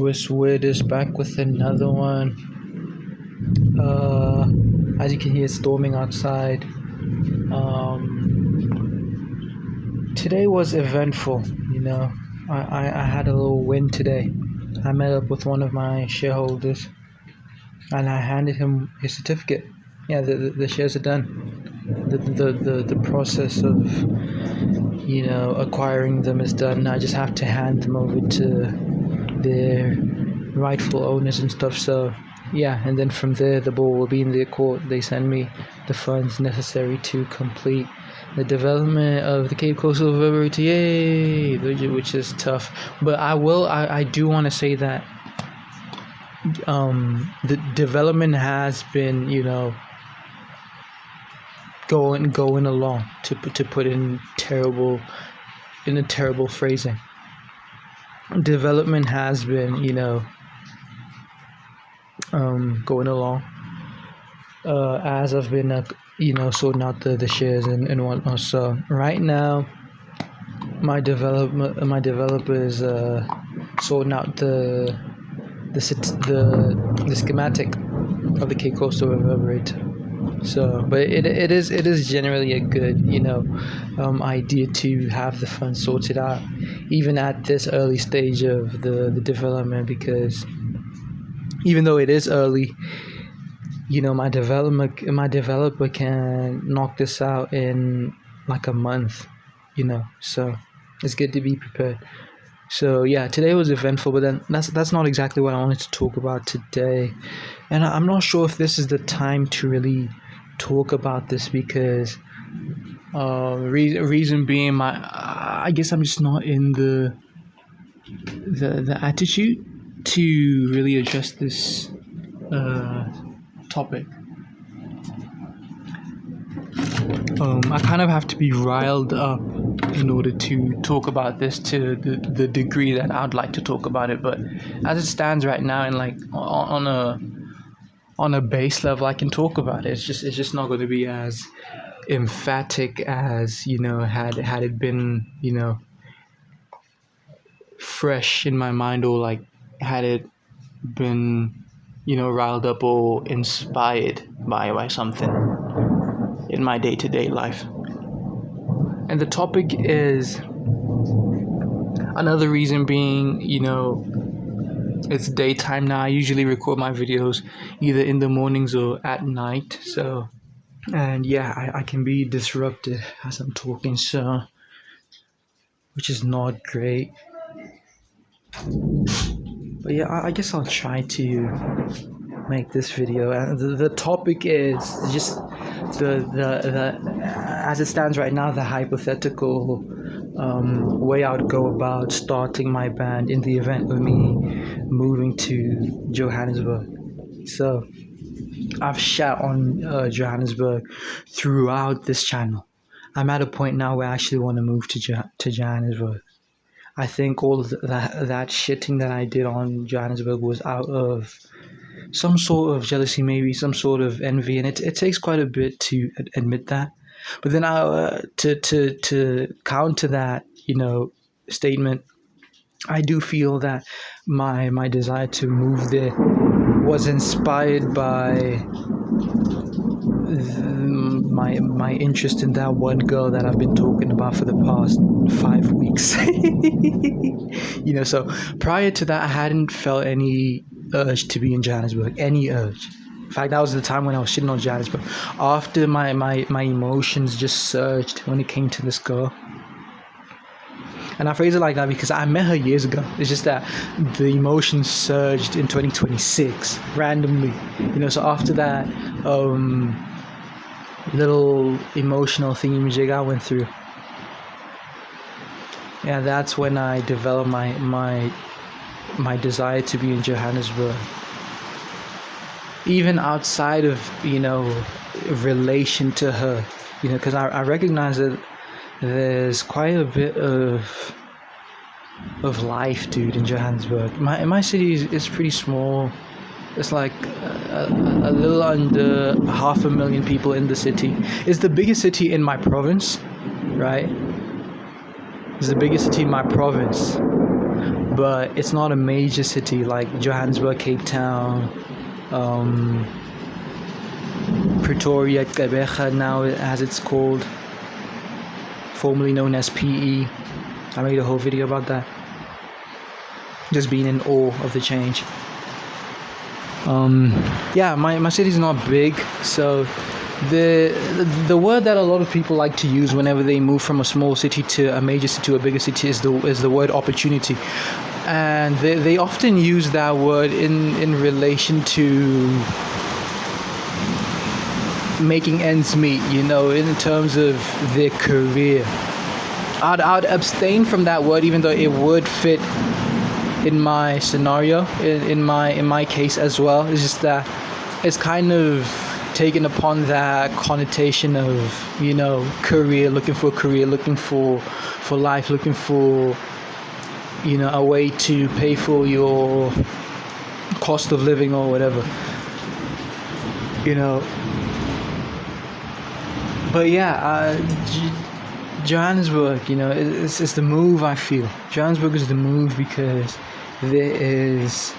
It's Weird is back with another one. As you can hear, it's storming outside. Today was eventful. I had a little win today. I met up with one of my shareholders, and I handed him his certificate. Yeah, the shares are done. The process of acquiring them is done. I just have to hand them over to their rightful owners and stuff. So yeah, and then from there the ball will be in their court. They send me the funds necessary to complete the development of the Cape Coastal River to yay, which is tough. But I do want to say that the development has been going along, to put in a terrible phrasing. Development has been going along as I've been sorting out the shares and whatnot. So right now my developer is sorting out the schematic of the Cape Coastal Reverberator. So, but it is generally a good idea to have the funds sorted out, even at this early stage of the development, because even though it is early, my developer can knock this out in like a month, so it's good to be prepared. So yeah, today was eventful, but then that's not exactly what I wanted to talk about today, and I'm not sure if this is the time to really talk about this, because reason being, I guess I'm just not in the attitude to really address this topic. I kind of have to be riled up in order to talk about this to the degree that I'd like to talk about it. But as it stands right now, and like on a base level, I can talk about it. It's just not going to be as emphatic as had it been fresh in my mind, or like had it been riled up or inspired by something in my day-to-day life. And the topic is, another reason being, it's daytime now. I usually record my videos either in the mornings or at night. So, and yeah, I can be disrupted as I'm talking, so, which is not great. But yeah, I guess I'll try to make this video. And the topic is just the as it stands right now, the hypothetical way I would go about starting my band in the event of me moving to Johannesburg. So I've shat on Johannesburg throughout this channel. I'm at a point now where I actually want to move to Johannesburg. I think all of that shitting that I did on Johannesburg was out of some sort of jealousy, maybe some sort of envy, and it takes quite a bit to admit that. But then to counter that statement, I do feel that my desire to move there was inspired by my interest in that one girl that I've been talking about for the past 5 weeks. So prior to that, I hadn't felt any urge to be in Johannesburg, any urge. In fact, that was the time when I was shitting on Johannesburg. After my emotions just surged when it came to this girl. And I phrase it like that because I met her years ago. It's just that the emotions surged in 2026 randomly. So after that little emotional thingamajig I went through, yeah, that's when I developed my desire to be in Johannesburg. Even outside of relation to her, because I recognize that there's quite a bit of life, dude, in Johannesburg. My city is pretty small. It's like a little under 500,000 people in the city. It's the biggest city in my province, right? It's the biggest city in my province. but it's not a major city like Johannesburg, Cape Town, Pretoria, Gqeberha now as it's called, formerly known as PE. I made a whole video about that. Just being in awe of the change. My city's not big, so the word that a lot of people like to use whenever they move from a small city to a major city to a bigger city is the word opportunity, and they often use that word in relation to making ends meet, in terms of their career. I'd abstain from that word, even though it would fit in my scenario, in my case as well. It's just that it's kind of taken upon that connotation of career, looking for life, looking for a way to pay for your cost of living or whatever, but yeah, Johannesburg, it's the move. I feel Johannesburg is the move because there is,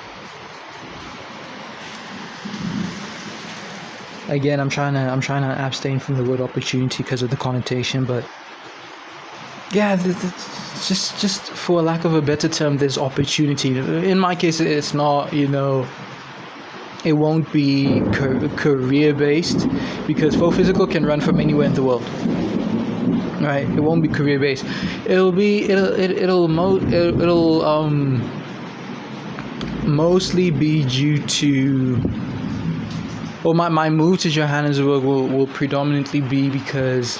again, I'm trying to abstain from the word opportunity because of the connotation, but yeah, just for lack of a better term, there's opportunity. In my case, it's not, it won't be career based, because Faux Physical can run from anywhere in the world. Right, it won't be career based. It'll mostly be due to, well, my move to Johannesburg will predominantly be because,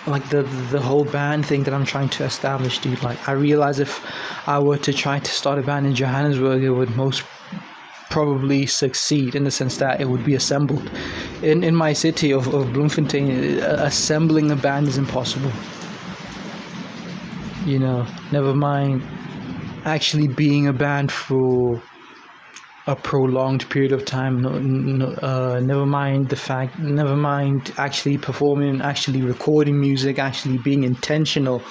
like, the whole band thing that I'm trying to establish, dude. Like, I realize if I were to try to start a band in Johannesburg, it would most probably succeed, in the sense that it would be assembled. In my city of Bloemfontein, assembling a band is impossible. Never mind actually being a band for a prolonged period of time. Never mind actually performing, actually recording music, actually being intentional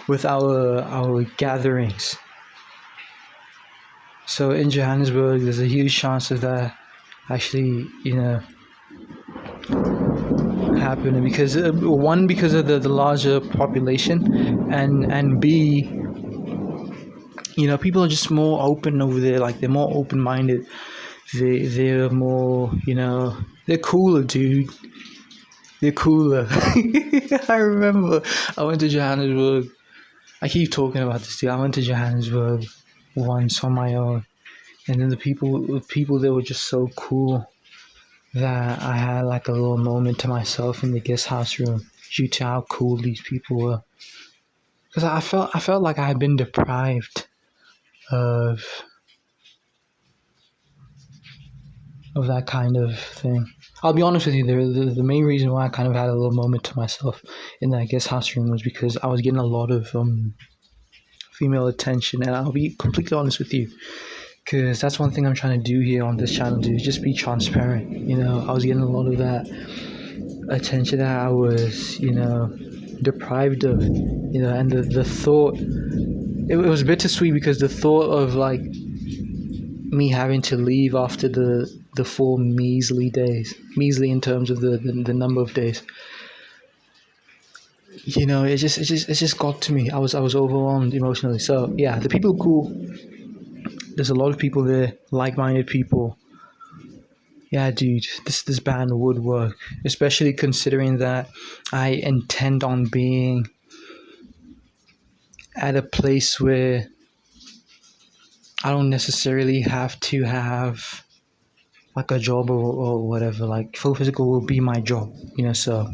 with our gatherings. So in Johannesburg, there's a huge chance of that actually, happening, because one, because of the larger population, and B, people are just more open over there. Like, they're more open-minded. They're more, they're cooler, dude. They're cooler. I remember I went to Johannesburg. I keep talking about this, dude. I went to Johannesburg once on my own, and then the people there were just so cool that I had like a little moment to myself in the guest house room due to how cool these people were. Because I felt like I had been deprived of that kind of thing. I'll be honest with you, the main reason why I kind of had a little moment to myself in that guest house room was because I was getting a lot of female attention, and I'll be completely honest with you, because that's one thing I'm trying to do here on this channel, to just be transparent. I was getting a lot of that attention that I was, deprived of, and the thought, it was bittersweet, because the thought of like me having to leave after the 4 measly days, measly in terms of the number of days, it just got to me. I was overwhelmed emotionally. So yeah, the people are cool. There's a lot of people there, like-minded people. Yeah, dude, this band would work, especially considering that I intend on being at a place where I don't necessarily have to have like a job or whatever. Like, Faux Physical will be my job, so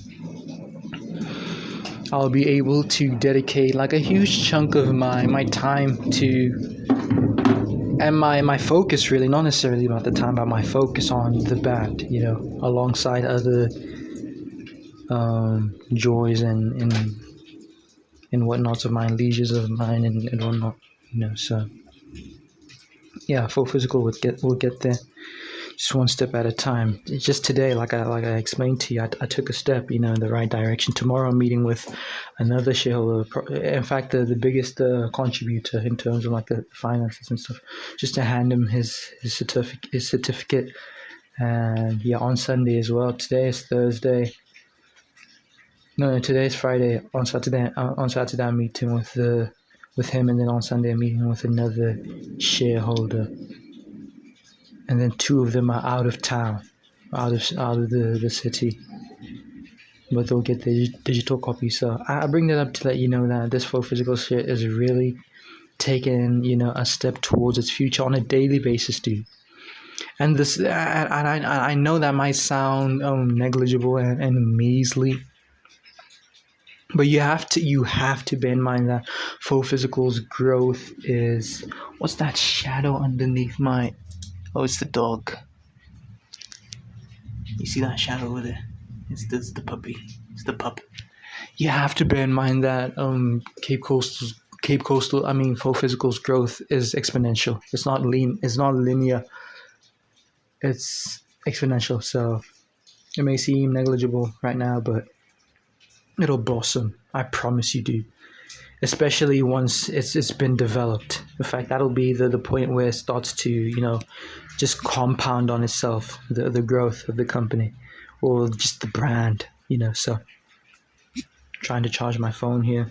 I'll be able to dedicate like a huge chunk of my time to, and my focus, really, not necessarily about the time, but my focus on the band, alongside other joys and whatnots of mine, leisures of mine, and whatnot, so yeah, Faux Physical will get there. just one step at a time. Just today, like I explained to you, I took a step, in the right direction. Tomorrow, I'm meeting with another shareholder. In fact, the biggest contributor in terms of like the finances and stuff, just to hand him his certificate. And yeah, on Sunday as well. Today is Thursday. No, today is Friday. On Saturday, I'm meeting with him, and then on Sunday, I'm meeting with another shareholder. And then two of them are out of town, out of the city, but they'll get the digital copy. So I bring that up to let you know that this full physical shit is really taking a step towards its future on a daily basis, dude. And this, and I know that might sound negligible and measly, but you have to bear in mind that full physical's growth is what's that shadow underneath my? Oh, it's the dog. You see that shadow over there? It's the puppy. It's the pup. You have to bear in mind that Cape Coastal. I mean, full physical's growth is exponential. It's not lean. It's not linear. It's exponential. So it may seem negligible right now, but it'll blossom. I promise you, dude. Especially once it's been developed. In fact, that'll be the point where it starts to just compound on itself, the growth of the company or just the brand. So trying to charge my phone here.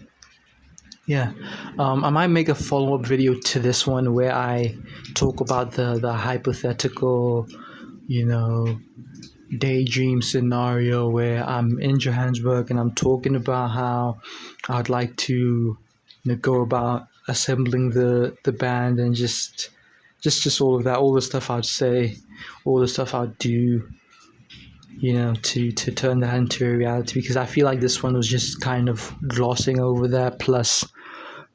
Yeah, I might make a follow-up video to this one where I talk about the hypothetical, you know, daydream scenario where I'm in Johannesburg and I'm talking about how I'd like to go about assembling the band and just all of that, all the stuff I'd say, all the stuff I'd do, to turn that into a reality, because I feel like this one was just kind of glossing over that, plus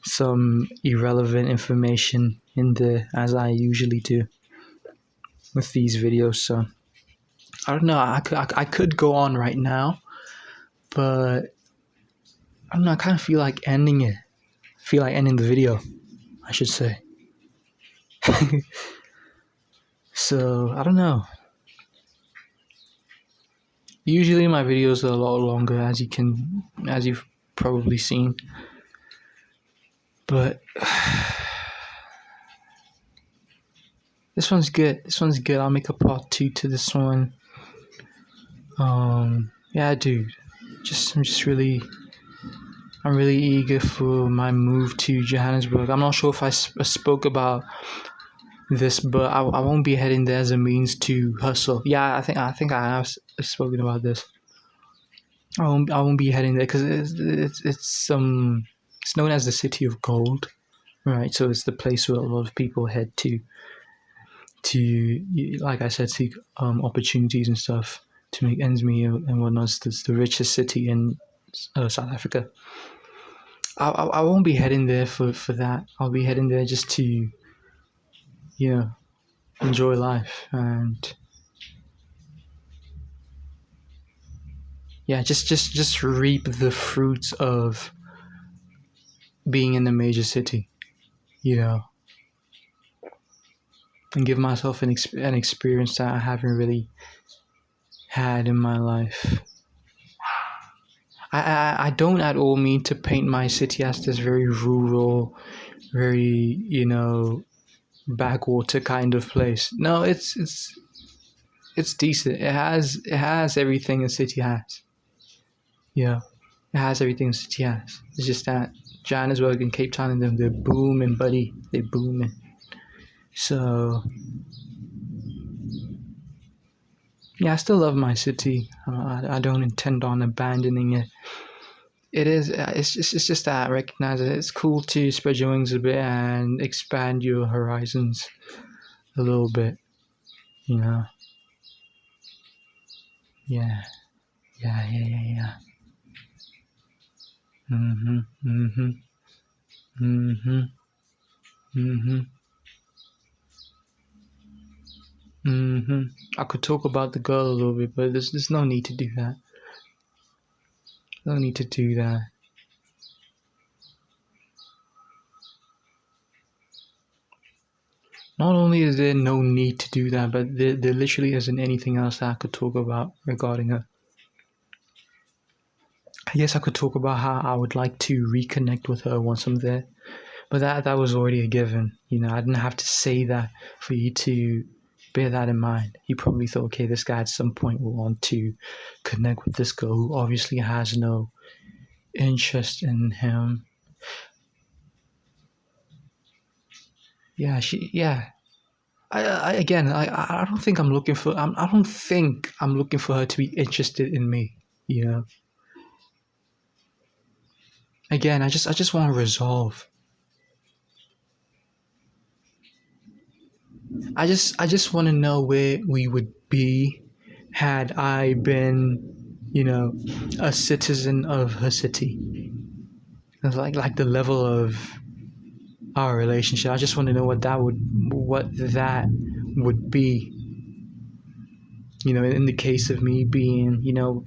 some irrelevant information in there, as I usually do with these videos. So I don't know, I could go on right now, but I don't know, I kind of feel like ending it. Feel like ending the video, I should say. So I don't know. Usually my videos are a lot longer, as you've probably seen. But this one's good. I'll make a part 2 to this one. Yeah, dude. I'm really eager for my move to Johannesburg. I'm not sure if I spoke about this, but I won't be heading there as a means to hustle. Yeah, I think I have spoken about this. I won't be heading there because it's known as the city of gold, right? So it's the place where a lot of people head to, like I said, seek opportunities and stuff to make ends meet and whatnot. It's the richest city in South Africa. I won't be heading there for that. I'll be heading there just to enjoy life and just reap the fruits of being in a major city, and give myself an experience that I haven't really had in my life. I don't at all mean to paint my city as this very rural, very backwater kind of place. No, it's decent. It has everything a city has. Yeah, it has everything a city has. It's just that Johannesburg and Cape Town and them, they're booming, buddy. They're booming. So yeah, I still love my city. I don't intend on abandoning it. It's just that I recognize that it's cool to spread your wings a bit and expand your horizons a little bit. Yeah, yeah, yeah. Mhm, mhm, mhm, mhm, mhm. I could talk about the girl a little bit, but there's no need to do that. No need to do that. Not only is there no need to do that, but there literally isn't anything else that I could talk about regarding her. I guess I could talk about how I would like to reconnect with her once I'm there, but that was already a given. You know, I didn't have to say that for you to bear that in mind. He probably thought, okay, this guy at some point will want to connect with this girl who obviously has no interest in him. Yeah. I don't think I'm looking for. I don't think I'm looking for her to be interested in me. You know. Again, I just want to resolve. I just want to know where we would be had I been, you know, a citizen of her city. It's like the level of our relationship. I just want to know what that would be. You know, in the case of me being, you know,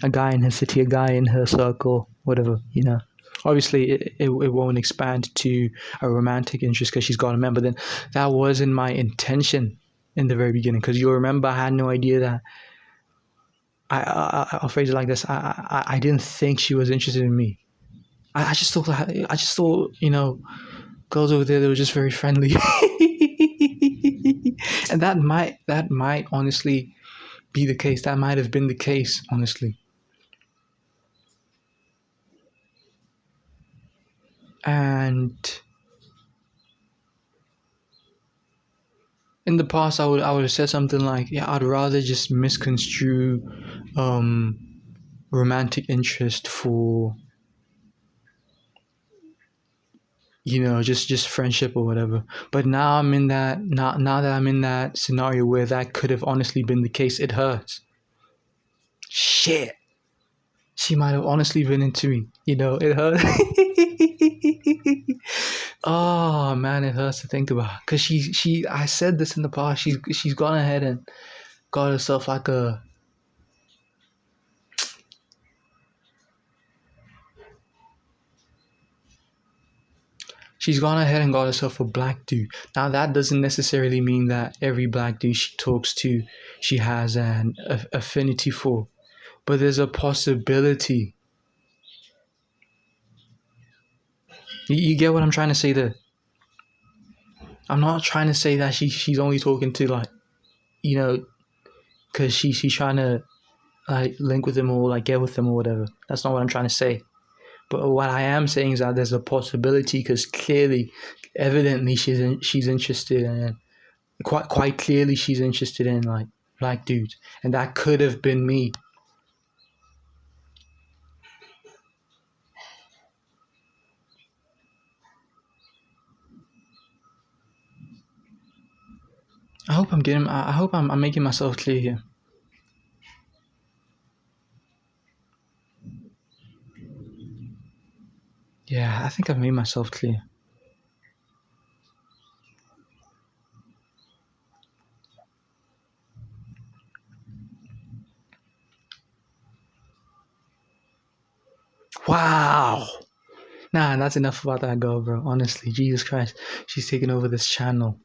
a guy in her city, a guy in her circle, whatever, you know. Obviously, it won't expand to a romantic interest because she's got a man, but then that wasn't my intention in the very beginning. Because you'll remember, I had no idea that I'll phrase it like this: I didn't think she was interested in me. I just thought, you know, girls over there, they were just very friendly, and that might honestly be the case. That might have been the case, honestly. And in the past, I would have said something like, "Yeah, I'd rather just misconstrue um, romantic interest for, you know, just friendship or whatever." But now that I'm in that scenario where that could have honestly been the case, it hurts. Shit, she might have honestly been into me. You know, it hurts. Oh man, it hurts to think about. Cause I said this in the past. She's gone ahead and got herself like a. She's gone ahead and got herself a black dude. Now that doesn't necessarily mean that every black dude she talks to, she has an affinity for, but there's a possibility. You get what I'm trying to say there? I'm not trying to say that she's only talking to, like, you know, because she's trying to like link with him or like get with him or whatever. That's not what I'm trying to say. But what I am saying is that there's a possibility because clearly, evidently, she's interested in, quite clearly she's interested in like black dudes, and that could have been me. I hope I'm making myself clear here. Yeah, I think I've made myself clear. Wow. Nah, that's enough about that girl, bro. Honestly, Jesus Christ, she's taking over this channel.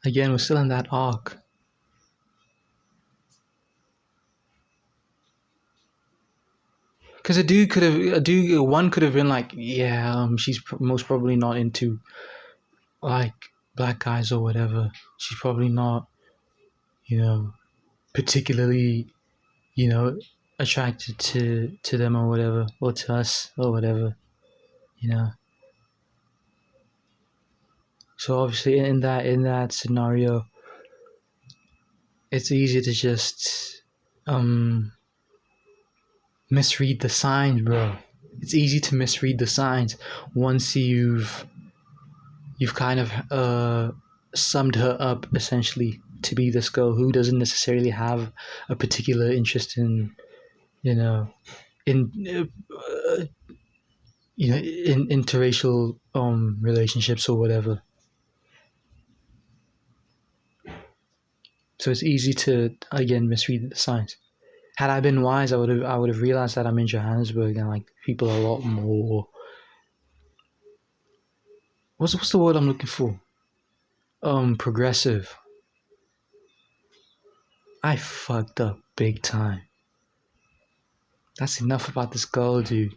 Again, we're still in that arc. Because one could have been like, yeah, she's most probably not into like black guys or whatever. She's probably not, you know, particularly, you know, attracted to them or whatever, or to us or whatever, you know. So obviously, in that scenario, it's easy to just misread the signs, bro. It's easy to misread the signs once you've kind of summed her up essentially to be this girl who doesn't necessarily have a particular interest in, you know, in in interracial relationships or whatever. So it's easy to again misread the signs. Had I been wise, I would have realized that I'm in Johannesburg and like people are a lot more. What's the word I'm looking for? Progressive. I fucked up big time. That's enough about this girl, dude.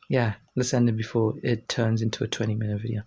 Yeah, let's end it before it turns into a 20-minute video.